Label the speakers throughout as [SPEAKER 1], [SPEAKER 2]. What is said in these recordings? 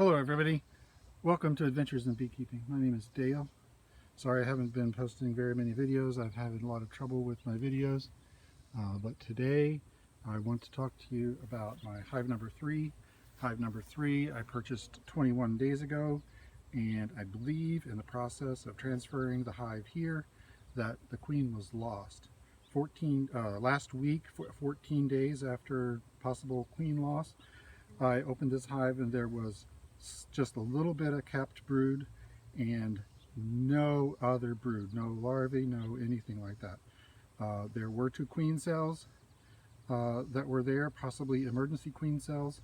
[SPEAKER 1] Hello everybody, welcome to Adventures in Beekeeping. My name is Dale. Sorry I haven't been posting very many videos. I've had a lot of trouble with my videos, but today I want to talk to you about my hive number 3. Hive number 3 I purchased 21 days ago, and I believe in the process of transferring the hive here that the queen was lost. Last week, 14 days after possible queen loss, I opened this hive and there was just a little bit of capped brood and no other brood, no larvae, no anything like that. There were 2 queen cells that were there, possibly emergency queen cells,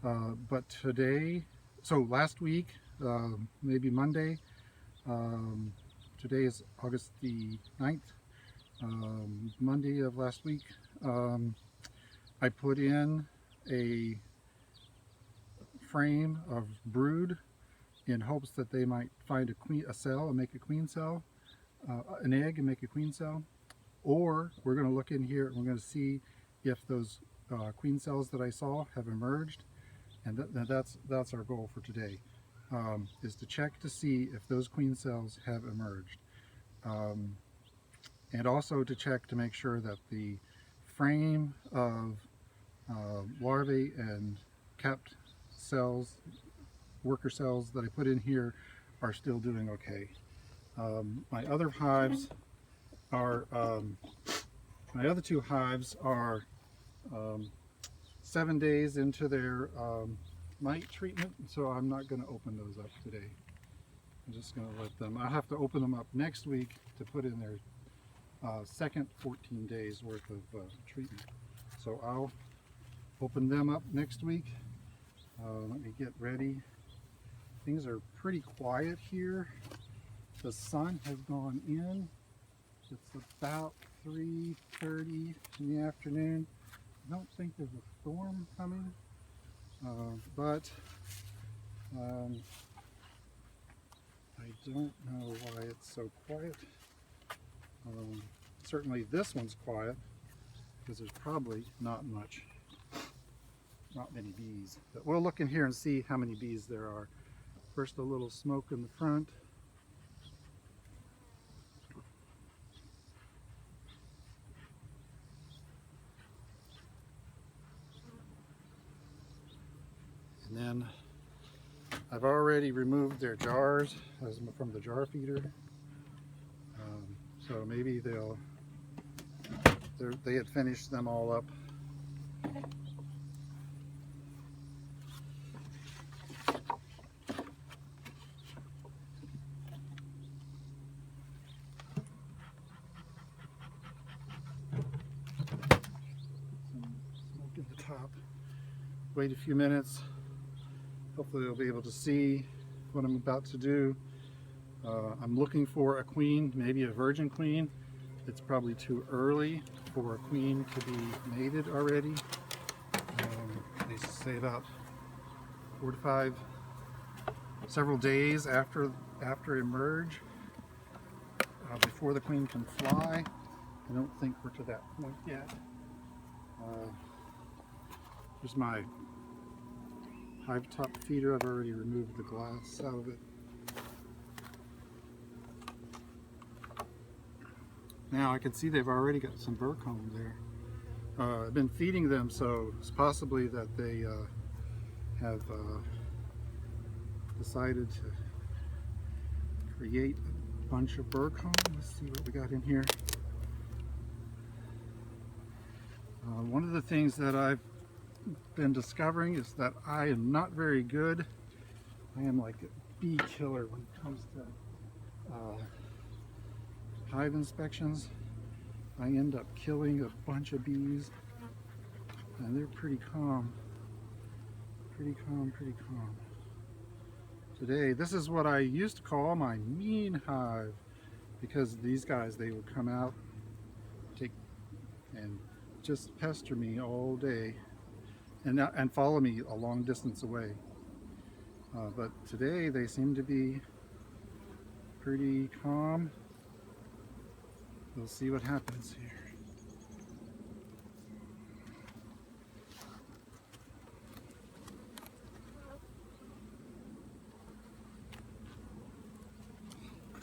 [SPEAKER 1] but today, so last week, maybe Monday, today is August the 9th, Monday of last week, I put in a frame of brood in hopes that they might find a cell and make a queen cell, an egg and make a queen cell. Or we're going to look in here and we're going to see if those queen cells that I saw have emerged, and that's our goal for today, is to check to see if those queen cells have emerged, and also to check to make sure that the frame of larvae and capped cells, worker cells that I put in here are still doing okay. My other hives are, my other 2 hives are 7 days into their mite treatment, so I'm not going to open those up today. I'm just going to let them, I'll have to open them up next week to put in their second 14 days worth of treatment. So I'll open them up next week. Let me get ready. Things are pretty quiet here. The sun has gone in. It's about 3:30 in the afternoon. I don't think there's a storm coming, but I don't know why it's so quiet. Certainly this one's quiet because there's probably not many bees. But we'll look in here and see how many bees there are. First, a little smoke in the front. And then I've already removed their jars from the jar feeder. So maybe they had finished them all up. Smoke in the top. Wait a few minutes. Hopefully they'll be able to see what I'm about to do. I'm looking for a queen, maybe a virgin queen. It's probably too early for a queen to be mated already. They say about 4 to 5, several days after emerge, before the queen can fly. I don't think we're to that point yet. Here's my hive top feeder. I've already removed the glass out of it. Now I can see they've already got some burr comb there. I've been feeding them, so it's possibly that they have decided to create a bunch of burr comb. Let's see what we got in here. One of the things that I've been discovering is that I am not very good. I am like a bee killer when it comes to hive inspections. I end up killing a bunch of bees, and they're pretty calm. Pretty calm. Today, this is what I used to call my mean hive, because these guys, they would come out and just pester me all day and follow me a long distance away. But today they seem to be pretty calm. We'll see what happens here.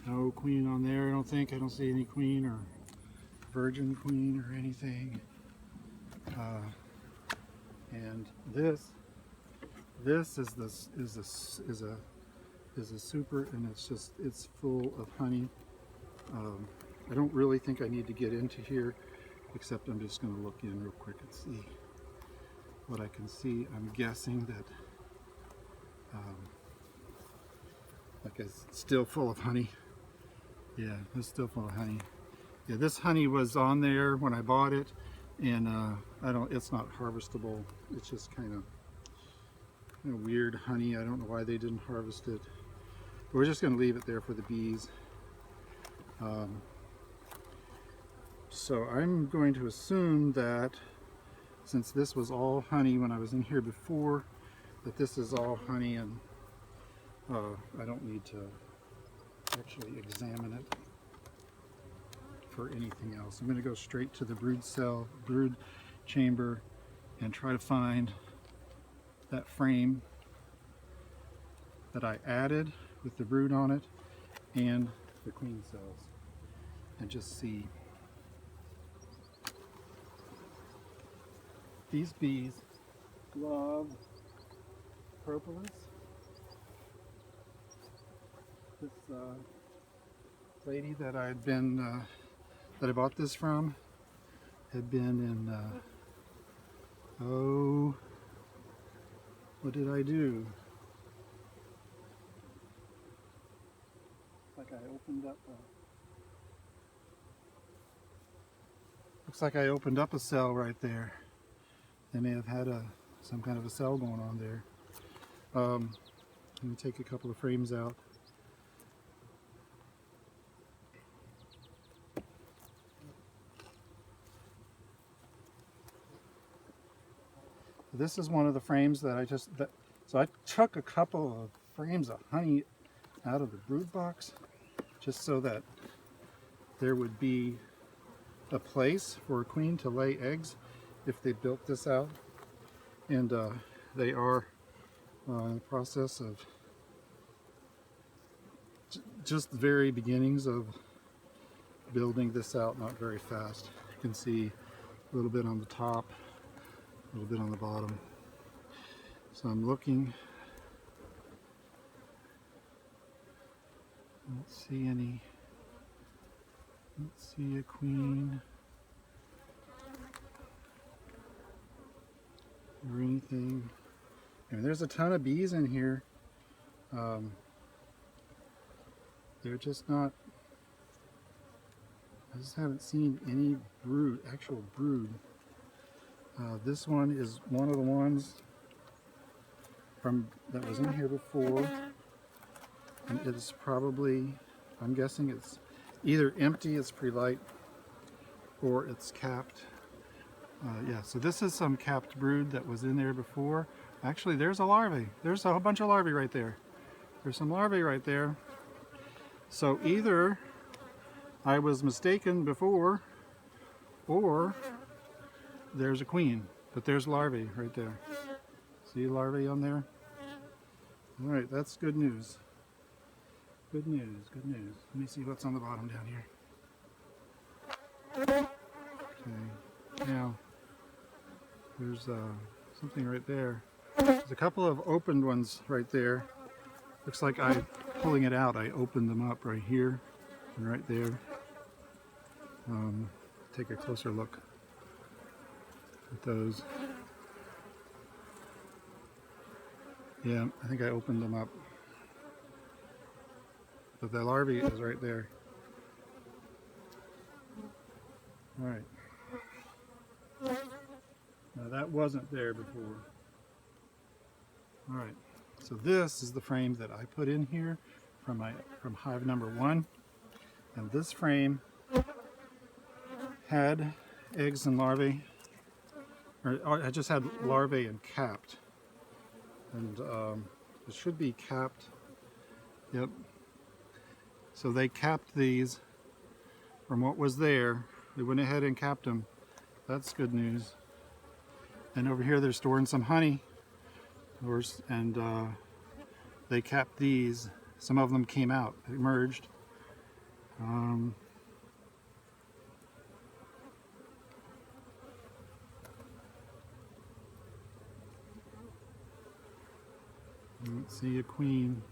[SPEAKER 1] No queen on there, I don't think. I don't see any queen or virgin queen or anything. And this is a super, and it's full of honey. I don't really think I need to get into here, except I'm just going to look in real quick and see what I can see. I'm guessing that like it's still full of honey. Yeah, it's still full of honey. Yeah, this honey was on there when I bought it, and it's not harvestable. It's just kind of weird honey. I don't know why they didn't harvest it. But we're just going to leave it there for the bees. So I'm going to assume that since this was all honey when I was in here before, that this is all honey, and I don't need to actually examine it for anything else. I'm going to go straight to the brood chamber, and try to find that frame that I added with the brood on it and the queen cells, and just see. These bees love propolis. This lady that that I bought this from had been in what did I do? Like I opened up looks like I opened up a cell right there. They may have had some kind of a cell going on there. Let me take a couple of frames out. This is one of the frames that so I took a couple of frames of honey out of the brood box, just so that there would be a place for a queen to lay eggs if they built this out. And they are in the process of just the very beginnings of building this out, not very fast. You can see a little bit on the top, a little bit on the bottom. So I'm looking. I don't see any. Don't see a queen or anything. I mean, there's a ton of bees in here. They're just not. I just haven't seen any brood, actual brood. This one is one of the ones that was in here before, and it is probably, I'm guessing it's either empty, it's pre-light, or it's capped. Yeah, so this is some capped brood that was in there before. Actually, there's a larvae. There's a whole bunch of larvae right there. There's some larvae right there. So either I was mistaken before, or there's a queen, but there's larvae right there. See larvae on there? All right, that's good news. Good news, good news. Let me see what's on the bottom down here. Okay, now there's something right there. There's a couple of opened ones right there. Looks like pulling it out, I opened them up right here and right there. Take a closer look at those. Yeah, I think I opened them up. But the larvae is right there. All right. Now that wasn't there before. All right. So this is the frame that I put in here from hive number 1. And this frame had eggs and larvae. Or I just had larvae and capped. And it should be capped. Yep. So they capped these from what was there. They went ahead and capped them. That's good news. And over here they're storing some honey. And they capped these. Some of them came out, emerged. Um, I don't see a queen.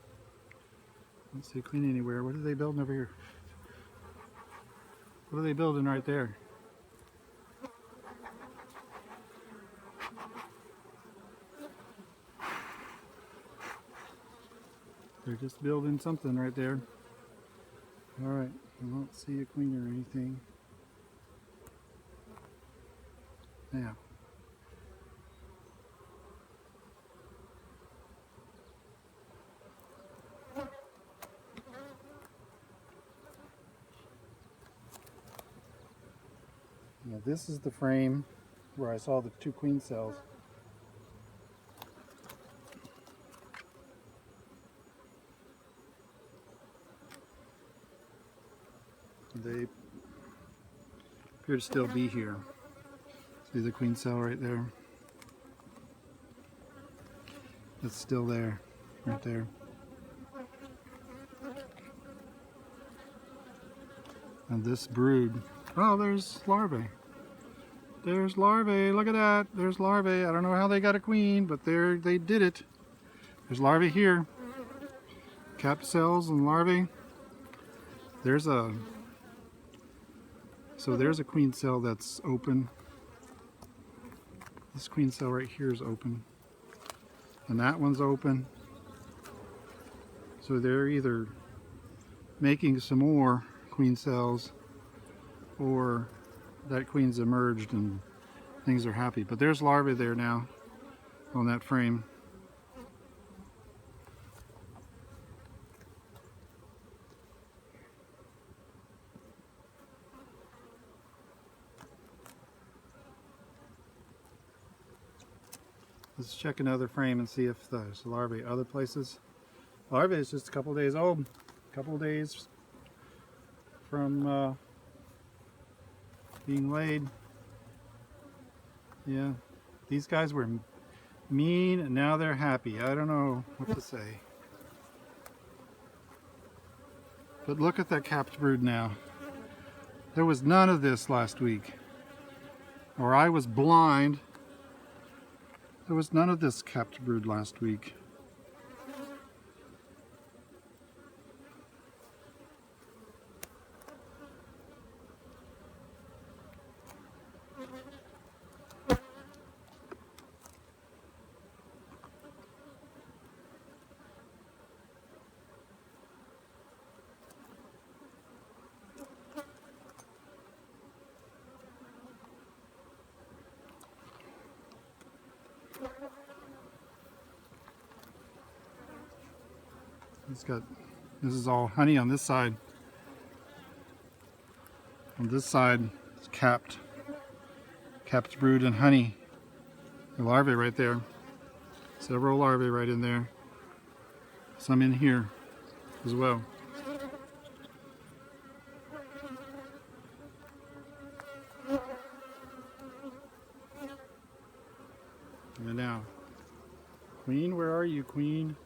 [SPEAKER 1] I don't see a queen anywhere. What are they building over here? What are they building right there? They're just building something right there. Alright, I don't see a queen or anything. Now, this is the frame where I saw the 2 queen cells. They appear to still be here. See the queen cell right there? It's still there, right there. And this brood, oh, there's larvae. There's larvae, look at that. There's larvae. I don't know how they got a queen, but they did it. There's larvae here. Capped cells and larvae. There's a queen cell that's open. This queen cell right here is open. And that one's open. So they're either making some more queen cells or that queen's emerged and things are happy. But there's larvae there now on that frame. Let's check another frame and see if there's larvae other places. Larvae is just a couple days old. A couple days from being laid. Yeah, these guys were mean and now they're happy. I don't know what to say. But look at that capped brood now. There was none of this last week. Or I was blind. There was none of this capped brood last week. This is all honey on this side. On this side, it's capped brood and honey. The larvae right there. Several larvae right in there. Some in here as well. And now, queen, where are you, queen?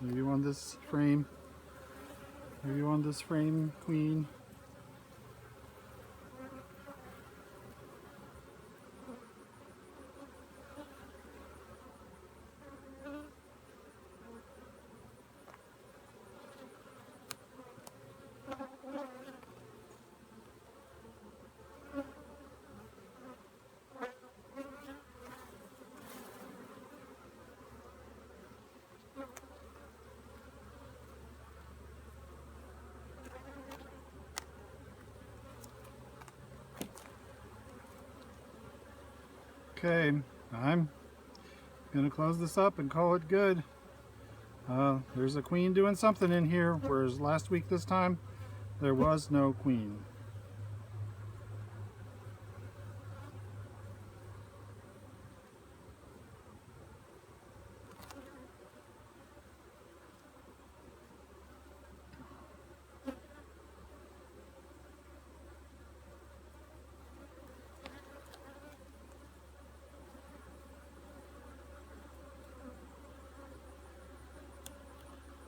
[SPEAKER 1] Are you on this frame? Are you on this frame, queen? Okay, I'm gonna close this up and call it good. There's a queen doing something in here, whereas last week this time there was no queen.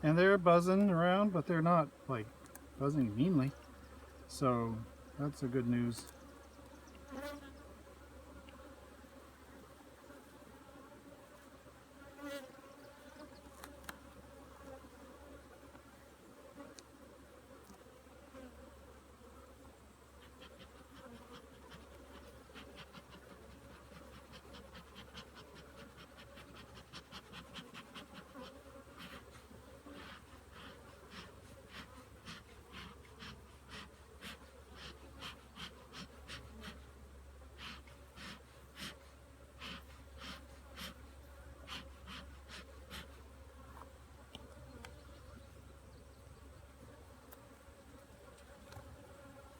[SPEAKER 1] And they're buzzing around, but they're not like buzzing meanly. So that's a good news.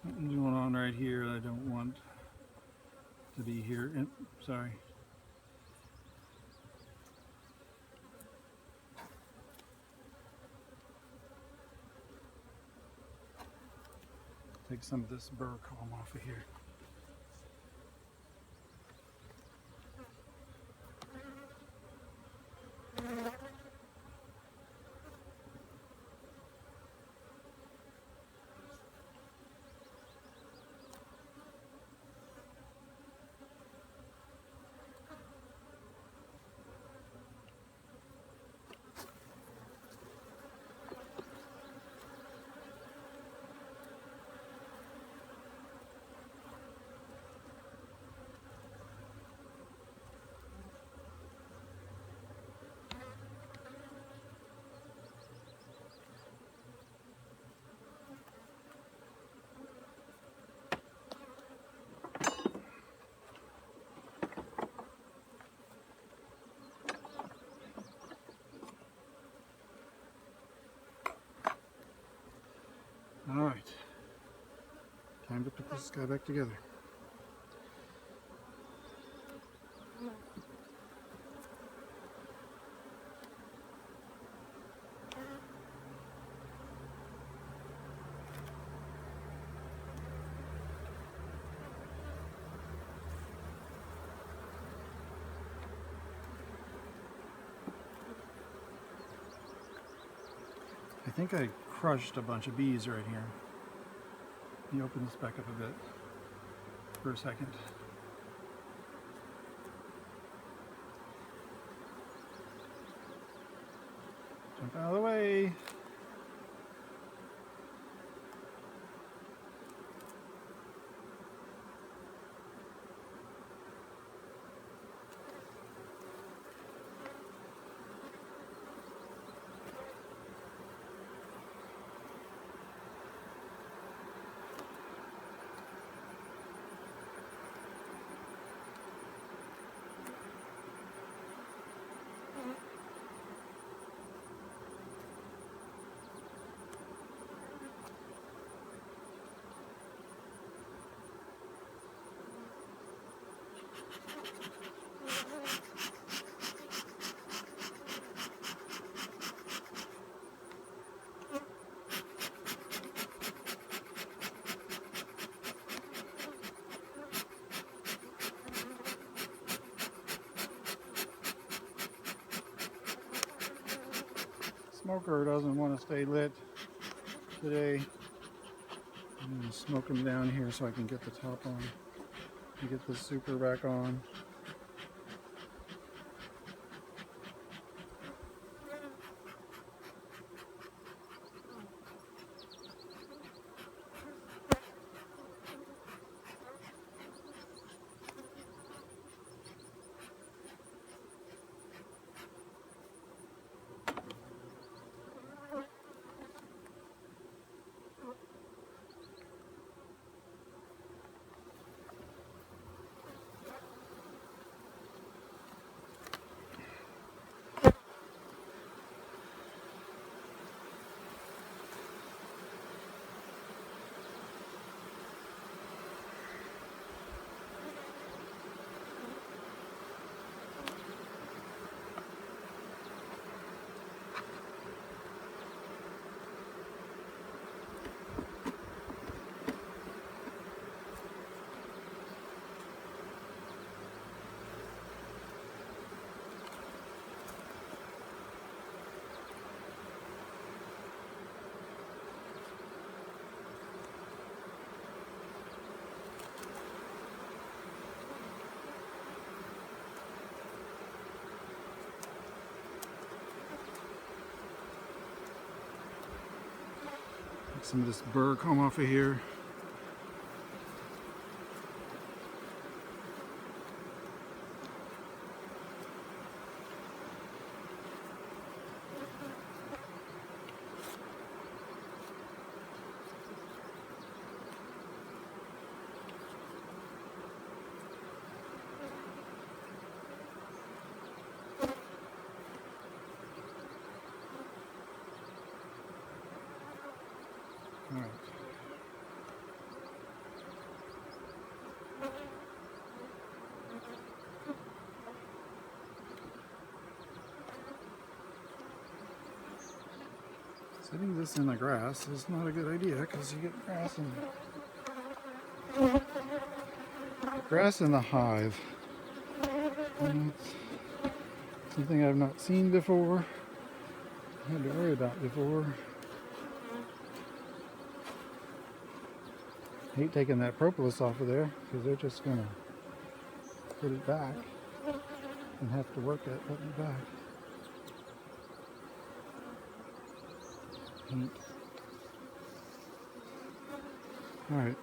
[SPEAKER 1] Something going on right here I don't want to be here. Sorry. Take some of this burr comb off of here. All right, time to put this guy back together. I think I crushed a bunch of bees right here. Let me open this back up a bit for a second. Jump out of the way. Smoker doesn't want to stay lit today. I'm going to smoke him down here so I can get the top on and get the super back on. some of this burr come off of here. All right. Setting this in the grass is not a good idea because you get grass in the hive. And it's something I've not seen before, had to worry about before. I hate taking that propolis off of there because they're just going to put it back and have to work at putting it back. All right.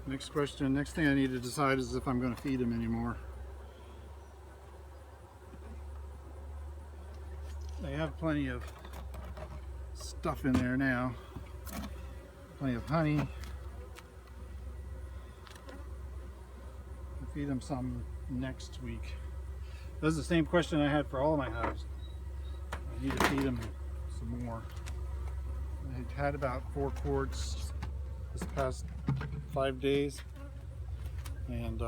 [SPEAKER 1] Next question, next thing I need to decide is if I'm going to feed them anymore. They have plenty of stuff in there now, plenty of honey. I'll feed them some next week. That's the same question I had for all of my hives. I need to feed them some more. I had about 4 quarts this past 5 days, and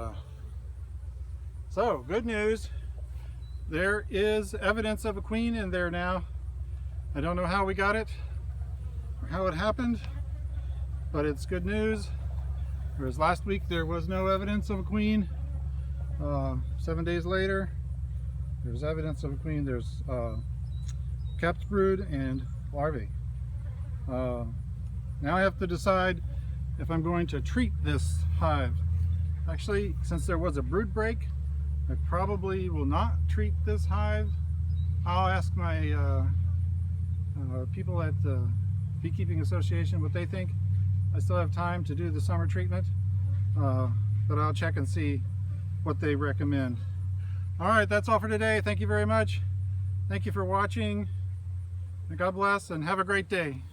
[SPEAKER 1] so good news, there is evidence of a queen in there now. I don't know how we got it or how it happened, but it's good news. Whereas last week there was no evidence of a queen. 7 days later there's evidence of a queen. There's capped brood and larvae. Now I have to decide if I'm going to treat this hive. Actually, since there was a brood break, I probably will not treat this hive. I'll ask my people at the Beekeeping Association what they think. I still have time to do the summer treatment, but I'll check and see what they recommend. All right, that's all for today. Thank you very much. Thank you for watching. God bless and have a great day.